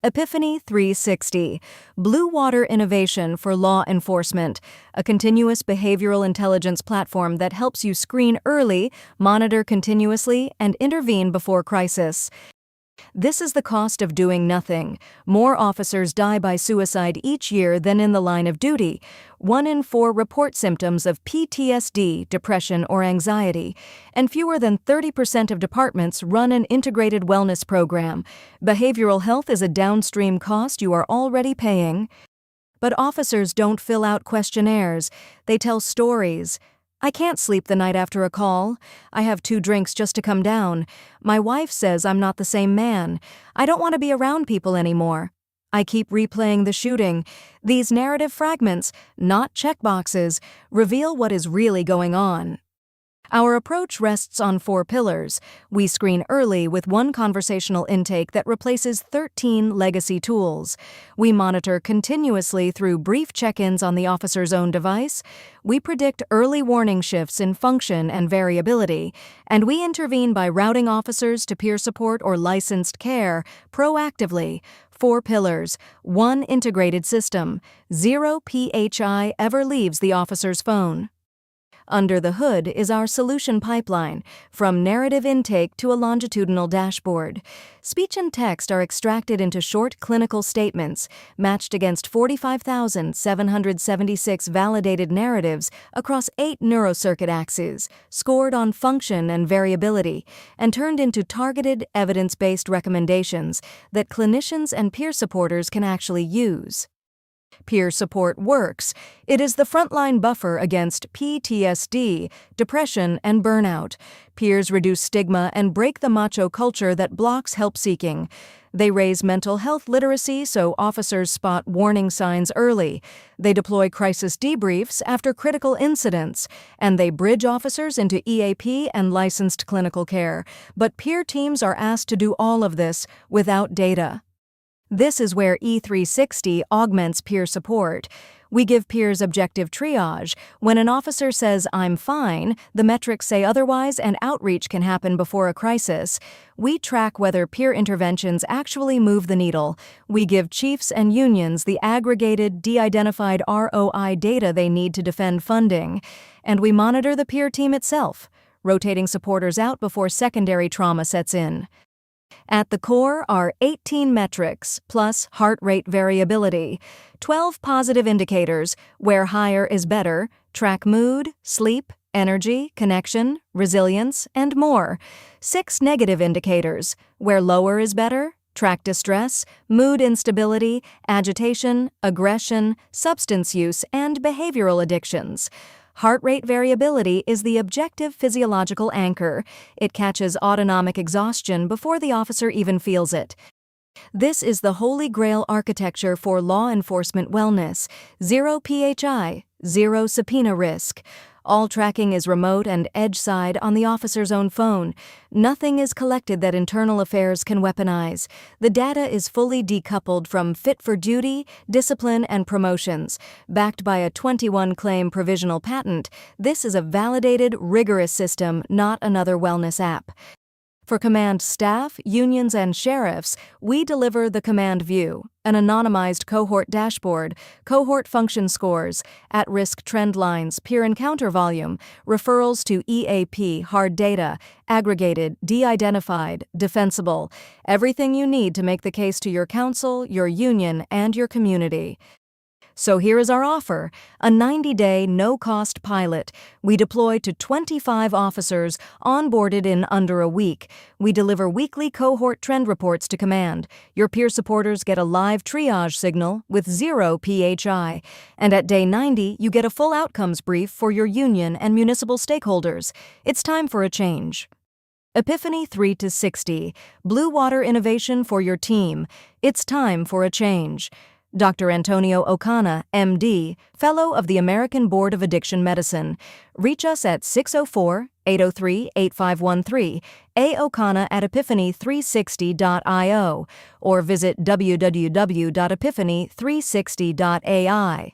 Epiphany360, Blue Water Innovation for Law Enforcement, a continuous behavioral intelligence platform that helps you screen early, monitor continuously, and intervene before crisis. This is the cost of doing nothing. More officers die by suicide each year than in the line of duty. 1 in 4 report symptoms of PTSD, depression, or anxiety, and fewer than 30% of departments run an integrated wellness program. Behavioral health is a downstream cost you are already paying. But officers don't fill out questionnaires. They tell stories. I can't sleep the night after a call. I have 2 drinks just to come down. My wife says I'm not the same man. I don't want to be around people anymore. I keep replaying the shooting. These narrative fragments, not checkboxes, reveal what is really going on. Our approach rests on 4 pillars. We screen early with 1 conversational intake that replaces 13 legacy tools. We monitor continuously through brief check-ins on the officer's own device. We predict early warning shifts in function and variability. And we intervene by routing officers to peer support or licensed care proactively. 4 pillars, 1 integrated system. 0 PHI ever leaves the officer's phone. Under the hood is our solution pipeline, from narrative intake to a longitudinal dashboard. Speech and text are extracted into short clinical statements, matched against 45,776 validated narratives across 8 neurocircuit axes, scored on function and variability, and turned into targeted, evidence-based recommendations that clinicians and peer supporters can actually use. Peer support works. It is the frontline buffer against PTSD, depression, and burnout. Peers reduce stigma and break the macho culture that blocks help-seeking. They raise mental health literacy so officers spot warning signs early. They deploy crisis debriefs after critical incidents. And they bridge officers into EAP and licensed clinical care. But peer teams are asked to do all of this without data. This is where E360 augments peer support. We give peers objective triage. When an officer says, "I'm fine," the metrics say otherwise and outreach can happen before a crisis. We track whether peer interventions actually move the needle. We give chiefs and unions the aggregated, de-identified ROI data they need to defend funding. And we monitor the peer team itself, rotating supporters out before secondary trauma sets in. At the core are 18 metrics, plus heart rate variability, 12 positive indicators, where higher is better, track mood, sleep, energy, connection, resilience, and more. 6 negative indicators, where lower is better, track distress, mood instability, agitation, aggression, substance use, and behavioral addictions. Heart rate variability is the objective physiological anchor. It catches autonomic exhaustion before the officer even feels it. This is the holy grail architecture for law enforcement wellness. 0 PHI, 0 subpoena risk. All tracking is remote and edge-side on the officer's own phone. Nothing is collected that internal affairs can weaponize. The data is fully decoupled from fit for duty, discipline, and promotions. Backed by a 21-claim provisional patent, this is a validated, rigorous system, not another wellness app. For command staff, unions, and sheriffs, we deliver the Command View, an anonymized cohort dashboard, cohort function scores, at-risk trend lines, peer encounter volume, referrals to EAP, hard data, aggregated, de-identified, defensible, everything you need to make the case to your council, your union, and your community. So here is our offer, a 90-day, no-cost pilot. We deploy to 25 officers, onboarded in under a week. We deliver weekly cohort trend reports to command. Your peer supporters get a live triage signal with 0 PHI. And at day 90, you get a full outcomes brief for your union and municipal stakeholders. It's time for a change. Epiphany360, Blue Water Innovation for your team. It's time for a change. Dr. Antonio Okana, MD, Fellow of the American Board of Addiction Medicine. Reach us at 604-803-8513, aokana@epiphany360.io, or visit www.epiphany360.ai.